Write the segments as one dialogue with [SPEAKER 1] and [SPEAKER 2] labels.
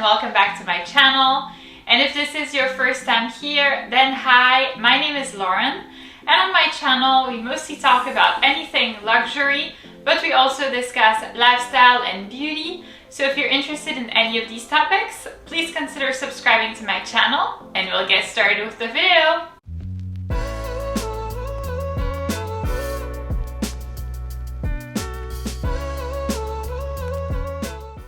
[SPEAKER 1] and welcome back to my channel. And if this is your first time here, then hi, my name is Lauren. And on my channel, we mostly talk about anything luxury, but we also discuss lifestyle and beauty. So if you're interested in any of these topics, please consider subscribing to my channel and we'll get started with the video.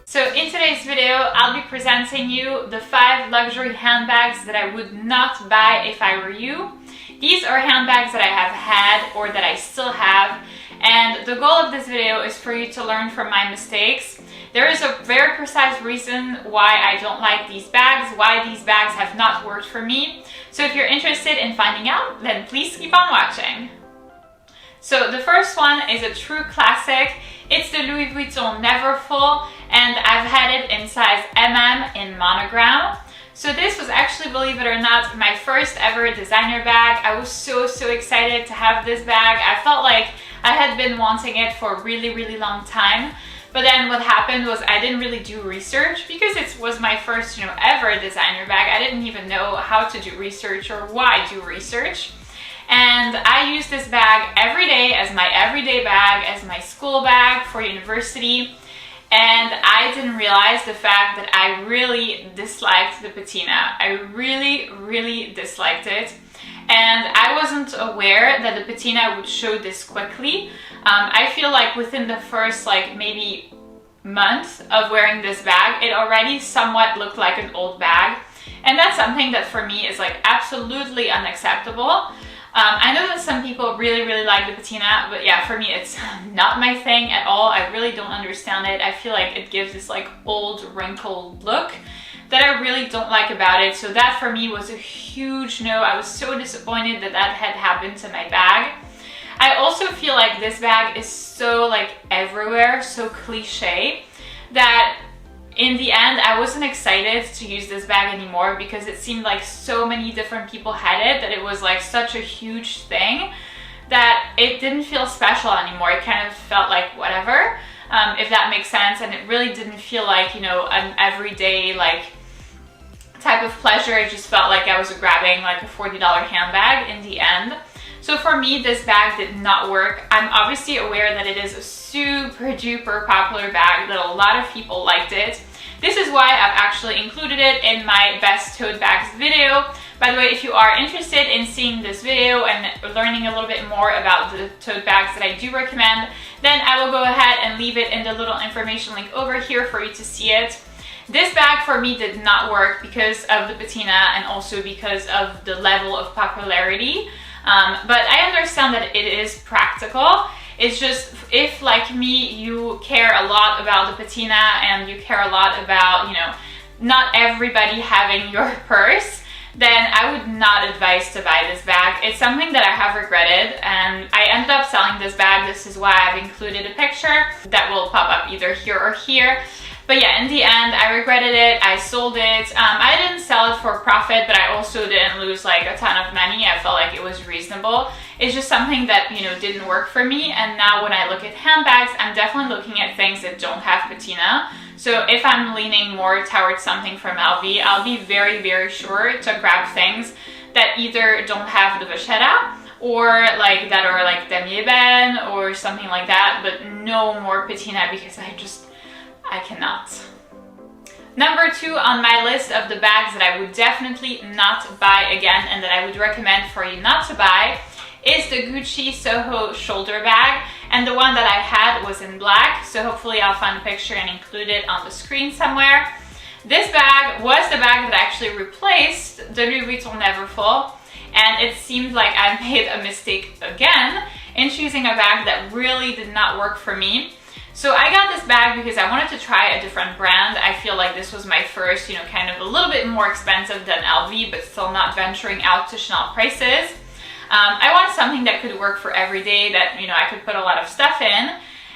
[SPEAKER 1] So in today's video, I'll be presenting you the 5 luxury handbags that I would not buy if I were you. These are handbags that I have had or that I still have, and the goal of this video is for you to learn from my mistakes. There is a very precise reason why I don't like these bags, why these bags have not worked for me. So if you're interested in finding out, then please keep on watching. So the first one is a true classic. It's the Louis Vuitton Neverfull, and I've had it in size MM in monogram. So this was actually, believe it or not, my first ever designer bag. I was so excited to have this bag. I felt like I had been wanting it for a really long time. But then what happened was I didn't really do research because it was my first, ever designer bag. I didn't even know how to do research or why do research. And I use this bag every day as my everyday bag, as my school bag for university. And I didn't realize the fact that I really disliked the patina. I really disliked it. And I wasn't aware that the patina would show this quickly. I feel like within the first maybe month of wearing this bag, it already somewhat looked like an old bag. And that's something that for me is absolutely unacceptable. I know that some people really like the patina, but yeah, for me it's not my thing at all. I really don't understand it. I feel like it gives this old wrinkled look that I really don't like about it. So that for me was a huge no. I was so disappointed that that had happened to my bag. I also feel like this bag is so everywhere, so cliche, that in the end, I wasn't excited to use this bag anymore because it seemed like so many different people had it, that it was such a huge thing that it didn't feel special anymore. It kind of felt like whatever, if that makes sense. And it really didn't feel like, an everyday type of pleasure. It just felt like I was grabbing a $40 handbag in the end. So for me, this bag did not work. I'm obviously aware that it is a super duper popular bag, that a lot of people liked it. This is why I've actually included it in my best tote bags video. By the way, if you are interested in seeing this video and learning a little bit more about the tote bags that I do recommend, then I will go ahead and leave it in the little information link over here for you to see it. This bag for me did not work because of the patina and also because of the level of popularity. But I understand that it is practical. It's just, if like me, you care a lot about the patina and you care a lot about, not everybody having your purse, then I would not advise to buy this bag. It's something that I have regretted, and I ended up selling this bag. This is why I've included a picture that will pop up either here or here. But yeah, in the end, I regretted it. I sold it. I didn't sell it for profit, but I also didn't lose a ton of money. I felt like it was reasonable. It's just something that, didn't work for me. And now when I look at handbags, I'm definitely looking at things that don't have patina. So if I'm leaning more towards something from LV, I'll be very sure to grab things that either don't have the vachetta or that are demi-ébène or something like that, but no more patina because I cannot. Number 2 on my list of the bags that I would definitely not buy again and that I would recommend for you not to buy is the Gucci Soho shoulder bag. And the one that I had was in black, so hopefully I'll find a picture and include it on the screen somewhere. This bag was the bag that actually replaced the Louis Vuitton Neverfull, and it seemed like I made a mistake again in choosing a bag that really did not work for me. So I got this bag because I wanted to try a different brand. I feel like this was my first, kind of a little bit more expensive than LV, but still not venturing out to Chanel prices. I wanted something that could work for every day, that, I could put a lot of stuff in.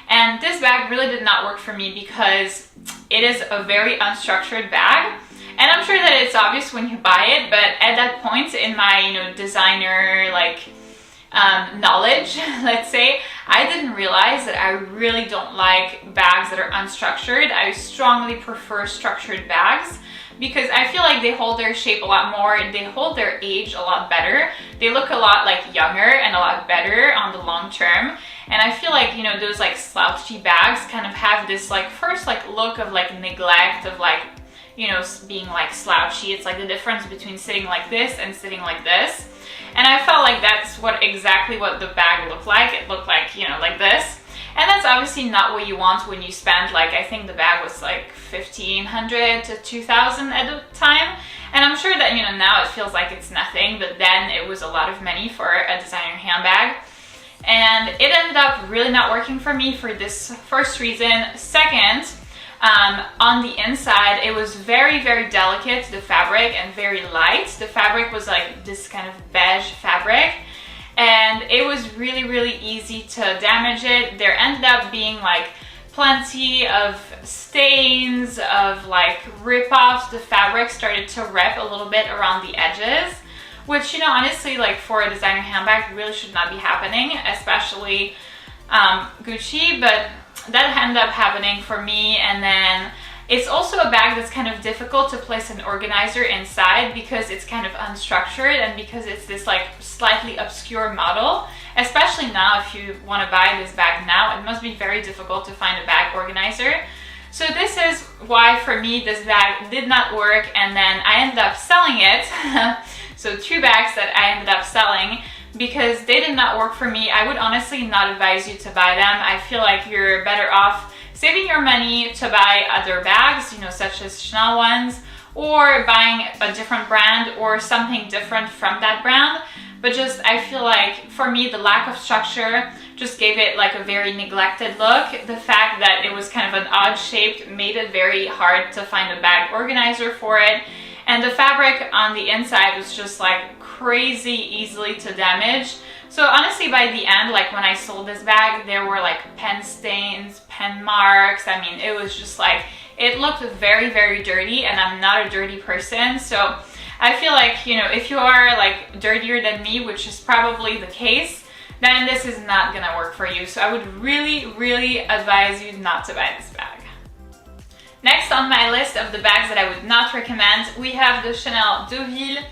[SPEAKER 1] And this bag really did not work for me because it is a very unstructured bag. And I'm sure that it's obvious when you buy it, but at that point in my, designer, knowledge, let's say, I didn't realize that I really don't like bags that are unstructured. I strongly prefer structured bags because I feel like they hold their shape a lot more, they hold their age a lot better, they look a lot like younger and a lot better on the long term. And I feel like, you know, those like slouchy bags kind of have this like first like look of like neglect, of like, you know, being like slouchy. It's like the difference between sitting like this and sitting like this. And I felt like that's exactly what the bag looked like. It looked like, you know, like this. And that's obviously not what you want when you spend, like, I think the bag was like $1,500 to $2,000 at the time. And I'm sure that, you know, now it feels like it's nothing, but then it was a lot of money for a designer handbag. And it ended up really not working for me for this first reason. Second, on the inside, it was very, very delicate, the fabric, and very light. The fabric was like this kind of beige fabric, and it was really, really easy to damage it. There ended up being like plenty of stains, of like rip-offs. The fabric started to rip a little bit around the edges, which, you know, honestly, like for a designer handbag, really should not be happening, especially Gucci, but that ended up happening for me. And then it's also a bag that's kind of difficult to place an organizer inside because it's kind of unstructured and because it's this like slightly obscure model. Especially now, if you want to buy this bag now, it must be very difficult to find a bag organizer. So this is why for me this bag did not work, and then I ended up selling it. So 2 bags that I ended up selling because they did not work for me. I would honestly not advise you to buy them. I feel like you're better off saving your money to buy other bags, you know, such as Chanel ones, or buying a different brand or something different from that brand. But just, I feel like for me, the lack of structure just gave it like a very neglected look. The fact that it was kind of an odd shape made it very hard to find a bag organizer for it. And the fabric on the inside was just like crazy easily to damage. So honestly, by the end, like when I sold this bag, there were like pen stains, pen marks. I mean, it was just like, it looked very, very dirty, and I'm not a dirty person. So I feel like, you know, if you are like dirtier than me, which is probably the case, then this is not gonna work for you. So I would really, really advise you not to buy this bag. Next on my list of the bags that I would not recommend, we have the Chanel Deauville.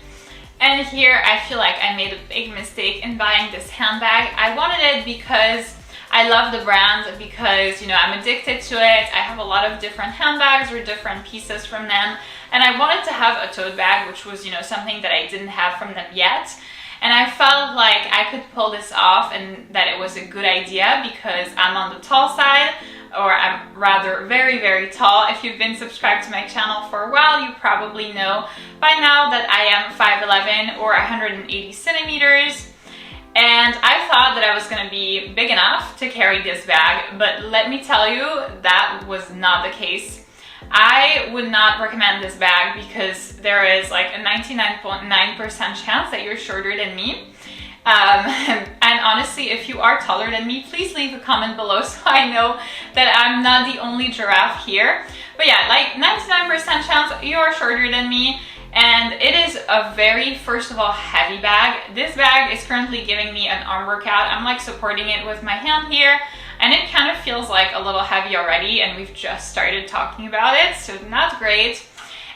[SPEAKER 1] And here I feel like I made a big mistake in buying this handbag. I wanted it because I love the brand, because, you know, I'm addicted to it. I have a lot of different handbags or different pieces from them. And I wanted to have a tote bag, which was, you know, something that I didn't have from them yet. And I felt like I could pull this off and that it was a good idea because I'm on the tall side, or I'm rather very, very tall. If you've been subscribed to my channel for a while, you probably know by now that I am 5'11" or 180 centimeters. And I thought that I was gonna be big enough to carry this bag, but let me tell you, that was not the case. I would not recommend this bag because there is like a 99.9% chance that you're shorter than me. And honestly, if you are taller than me, please leave a comment below so I know that I'm not the only giraffe here. But yeah, like 99% chance you are shorter than me. And it is a very, first of all, heavy bag. This bag is currently giving me an arm workout. I'm like supporting it with my hand here, and it kind of feels like a little heavy already, and we've just started talking about it, so not great.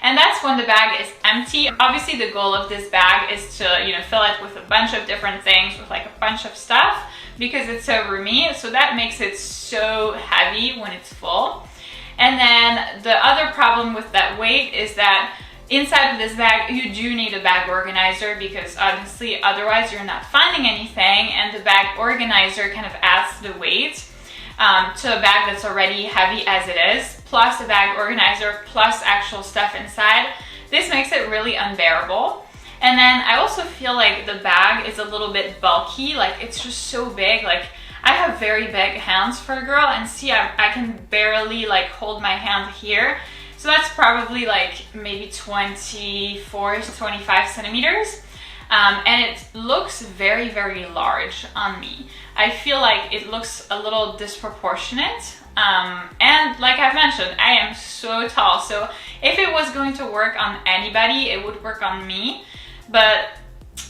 [SPEAKER 1] And that's when the bag is empty. Obviously the goal of this bag is to, you know, fill it with a bunch of different things, with like a bunch of stuff, because it's so roomy, so that makes it so heavy when it's full. And then the other problem with that weight is that inside of this bag, you do need a bag organizer, because honestly, otherwise you're not finding anything, and the bag organizer kind of adds the weight to a bag that's already heavy as it is, plus a bag organizer, plus actual stuff inside. This makes it really unbearable. And then I also feel like the bag is a little bit bulky, like it's just so big. Like I have very big hands for a girl, and see, I can barely like hold my hand here. So that's probably like maybe 24 to 25 centimeters. And it looks very, very large on me. I feel like it looks a little disproportionate. And like I've mentioned, I am so tall. So if it was going to work on anybody, it would work on me. But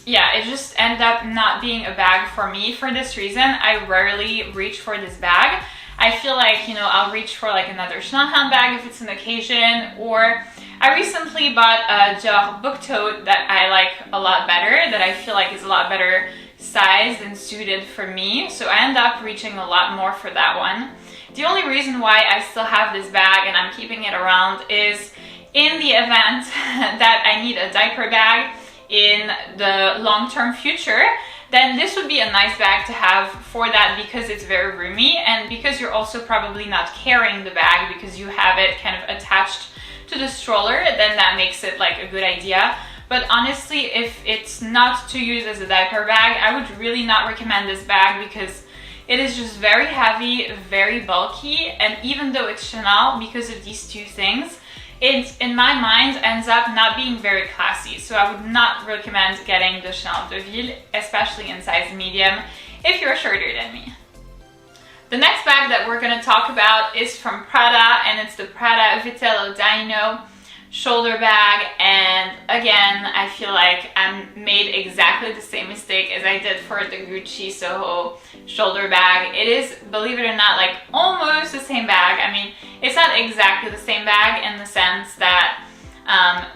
[SPEAKER 1] yeah, it just ended up not being a bag for me. For this reason, I rarely reach for this bag. I feel like, you know, I'll reach for like another Chanel handbag if it's an occasion, or I recently bought a Dior book tote that I like a lot better, that I feel like is a lot better sized and suited for me. So I end up reaching a lot more for that one. The only reason why I still have this bag and I'm keeping it around is in the event that I need a diaper bag in the long-term future, then this would be a nice bag to have for that, because it's very roomy and because you're also probably not carrying the bag because you have it kind of attached to the stroller, then that makes it like a good idea. But honestly, if it's not to use as a diaper bag, I would really not recommend this bag because it is just very heavy, very bulky, and even though it's Chanel, because of these two things, it, in my mind, ends up not being very classy. So I would not recommend getting the chaneldeauville, especially in size medium, if you're shorter than me. The next bag that we're going to talk about is from Prada, and it's the Prada Vuitton shoulder bag. And again, I feel like I made exactly the same mistake as I did for the Gucci Soho shoulder bag. It is, believe it or not, like almost the same bag. I mean, it's not exactly the same bag in the sense that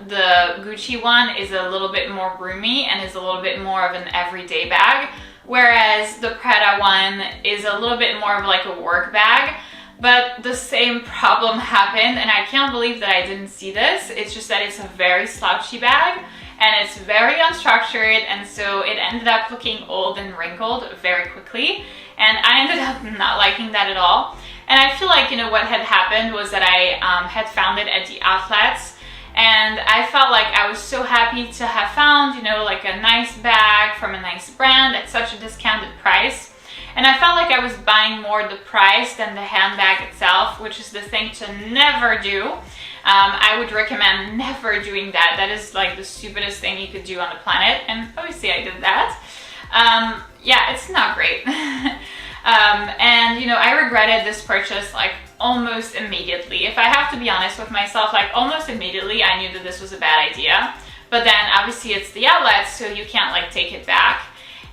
[SPEAKER 1] the Gucci one is a little bit more roomy and is a little bit more of an everyday bag, whereas the Prada one is a little bit more of like a work bag. But the same problem happened, and I can't believe that I didn't see this. It's just that it's a very slouchy bag and it's very unstructured, and so it ended up looking old and wrinkled very quickly, and I ended up not liking that at all. And I feel like, you know, what had happened was that I had found it at the outlets, and I felt like I was so happy to have found, you know, like a nice bag from a nice brand at such a discounted price. And I felt like I was buying more the price than the handbag itself, which is the thing to never do. I would recommend never doing that. That is like the stupidest thing you could do on the planet. And obviously I did that. Yeah, it's not great. And you know, I regretted this purchase like almost immediately. If I have to be honest with myself, like almost immediately I knew that this was a bad idea. But then obviously it's the outlets, so you can't like take it back.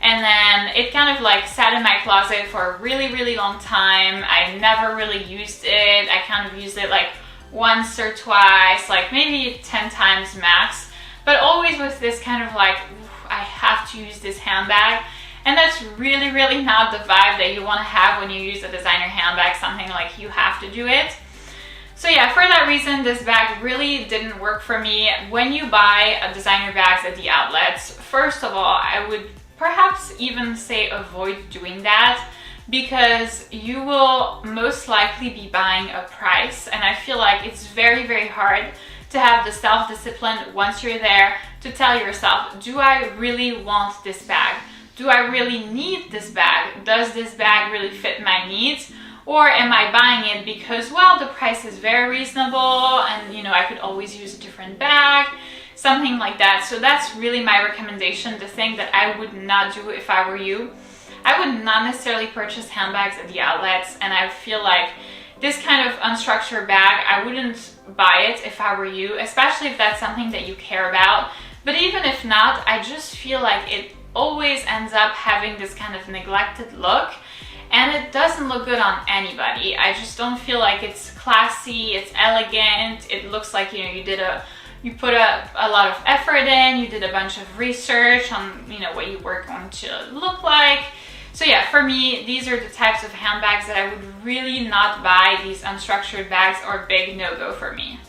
[SPEAKER 1] And then it kind of like sat in my closet for a really, really long time. I never really used it. I kind of used it like once or twice, like maybe 10 times max. But always with this kind of like, I have to use this handbag. And that's really, really not the vibe that you want to have when you use a designer handbag, something like you have to do it. So yeah, for that reason, this bag really didn't work for me. When you buy designer bags at the outlets, first of all, I would perhaps even say avoid doing that, because you will most likely be buying a price, and I feel like it's very, very hard to have the self-discipline once you're there to tell yourself, do I really want this bag? Do I really need this bag? Does this bag really fit my needs? Or am I buying it because, well, the price is very reasonable and, you know, I could always use a different bag? Something like that. So that's really my recommendation, the thing that I would not do if I were you. I would not necessarily purchase handbags at the outlets, and I feel like this kind of unstructured bag, I wouldn't buy it if I were you, especially if that's something that you care about. But even if not, I just feel like it always ends up having this kind of neglected look, and it doesn't look good on anybody. I just don't feel like it's classy, it's elegant, it looks like, you know, you put a lot of effort in, you did a bunch of research on, you know, what you were going to look like. So yeah, for me, these are the types of handbags that I would really not buy. These unstructured bags are a big no-go for me.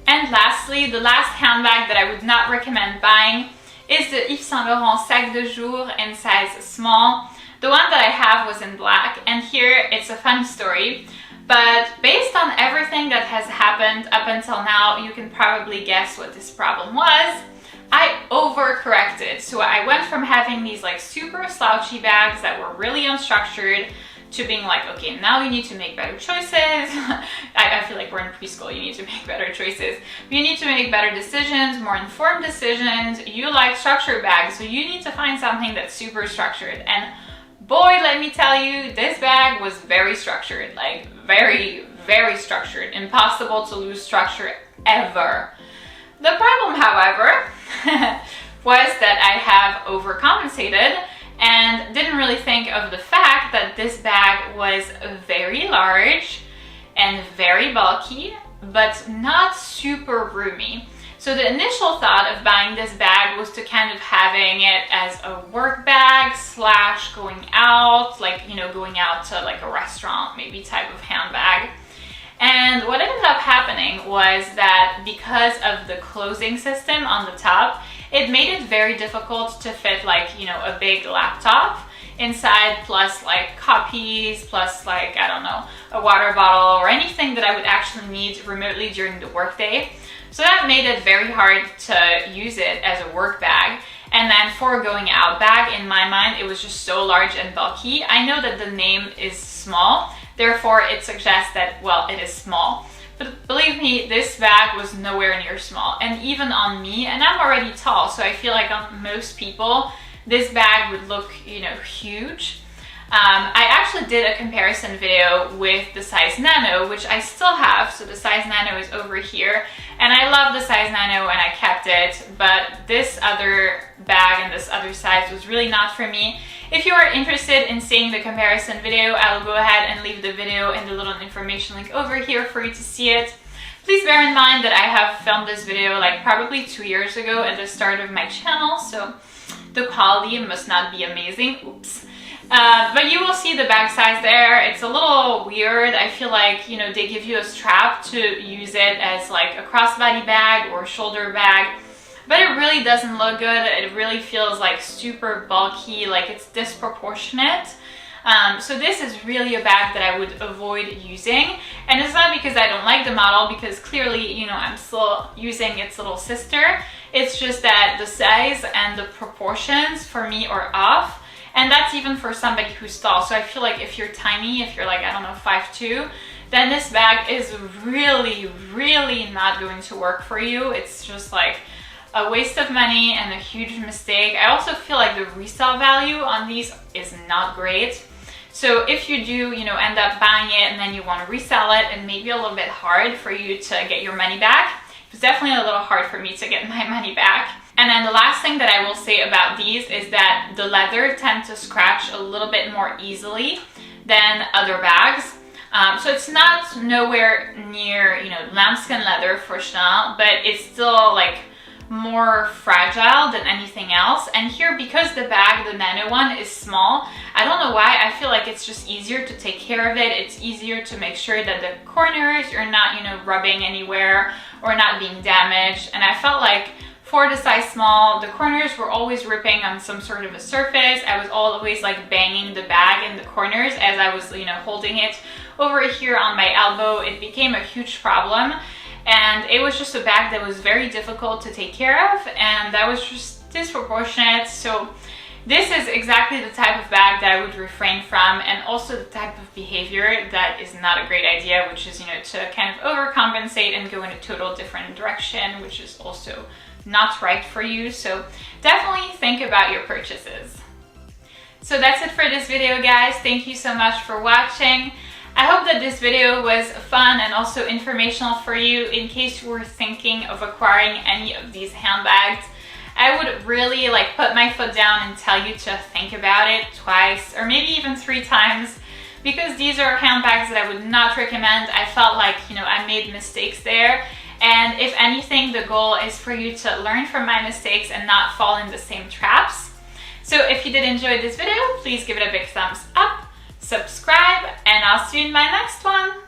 [SPEAKER 1] And lastly, the last handbag that I would not recommend buying is the Yves Saint Laurent Sac de Jour in size small. The one that I have was in black, and here it's a funny story. But based on everything that has happened up until now, you can probably guess what this problem was. I overcorrected. So I went from having these like super slouchy bags that were really unstructured to being like, okay, now you need to make better choices. I feel like we're in preschool, you need to make better choices. You need to make better decisions, more informed decisions. You like structured bags, so you need to find something that's super structured. And boy, let me tell you, this bag was very structured, like very, very structured. Impossible to lose structure ever. The problem, however, was that I have overcompensated and didn't really think of the fact that this bag was very large and very bulky, but not super roomy. So the initial thought of buying this bag was to kind of having it as a work bag slash going out, like, you know, going out to like a restaurant, maybe type of handbag. And what ended up happening was that because of the closing system on the top, it made it very difficult to fit like, you know, a big laptop inside, plus like copies, plus like, I don't know, a water bottle or anything that I would actually need remotely during the workday. So that made it very hard to use it as a work bag. And then for a going out bag, in my mind, it was just so large and bulky. I know that the name is small, therefore it suggests that, well, it is small. But believe me, this bag was nowhere near small. And even on me, and I'm already tall, so I feel like on most people, this bag would look, you know, huge. I actually did a comparison video with the size Nano, which I still have. So the size Nano is over here. And I love the size Nano and I kept it. But this other bag and this other size was really not for me. If you are interested in seeing the comparison video, I will go ahead and leave the video and the little information link over here for you to see it. Please bear in mind that I have filmed this video like probably 2 years ago at the start of my channel, so the quality must not be amazing. Oops. But you will see the bag size there. It's a little weird. I feel like, you know, they give you a strap to use it as like a crossbody bag or shoulder bag, but it really doesn't look good. It really feels like super bulky, like it's disproportionate. So this is really a bag that I would avoid using. And it's not because I don't like the model, because clearly, you know, I'm still using its little sister. It's just that the size and the proportions for me are off. And that's even for somebody who's tall. So I feel like if you're tiny, if you're like, I don't know, 5'2", then this bag is really, really not going to work for you. It's just like a waste of money and a huge mistake. I also feel like the resale value on these is not great. So if you do, you know, end up buying it and then you want to resell it, and maybe a little bit hard for you to get your money back. It's definitely a little hard for me to get my money back. And then the last thing that I will say about these is that the leather tends to scratch a little bit more easily than other bags. So it's not nowhere near, you know, lambskin leather for Chanel, but it's still like more fragile than anything else. And here, because the bag, the Nano one, is small, I don't know why, I feel like it's just easier to take care of it. It's easier to make sure that the corners are not, you know, rubbing anywhere or not being damaged. And I felt like for the size small, the corners were always ripping on some sort of a surface. I was always like banging the bag in the corners as I was, you know, holding it over here on my elbow. It became a huge problem. And it was just a bag that was very difficult to take care of, and that was just disproportionate. So this is exactly the type of bag that I would refrain from, and also the type of behavior that is not a great idea, which is, you know, to kind of overcompensate and go in a total different direction, which is also not right for you. So definitely think about your purchases. So that's it for this video, guys. Thank you so much for watching. I hope that this video was fun and also informational for you in case you were thinking of acquiring any of these handbags. I would really like put my foot down and tell you to think about it twice or maybe even 3 times, because these are handbags that I would not recommend. I felt like, you know, I made mistakes there. And if anything, the goal is for you to learn from my mistakes and not fall in the same traps. So if you did enjoy this video, please give it a big thumbs up, subscribe, and I'll see you in my next one.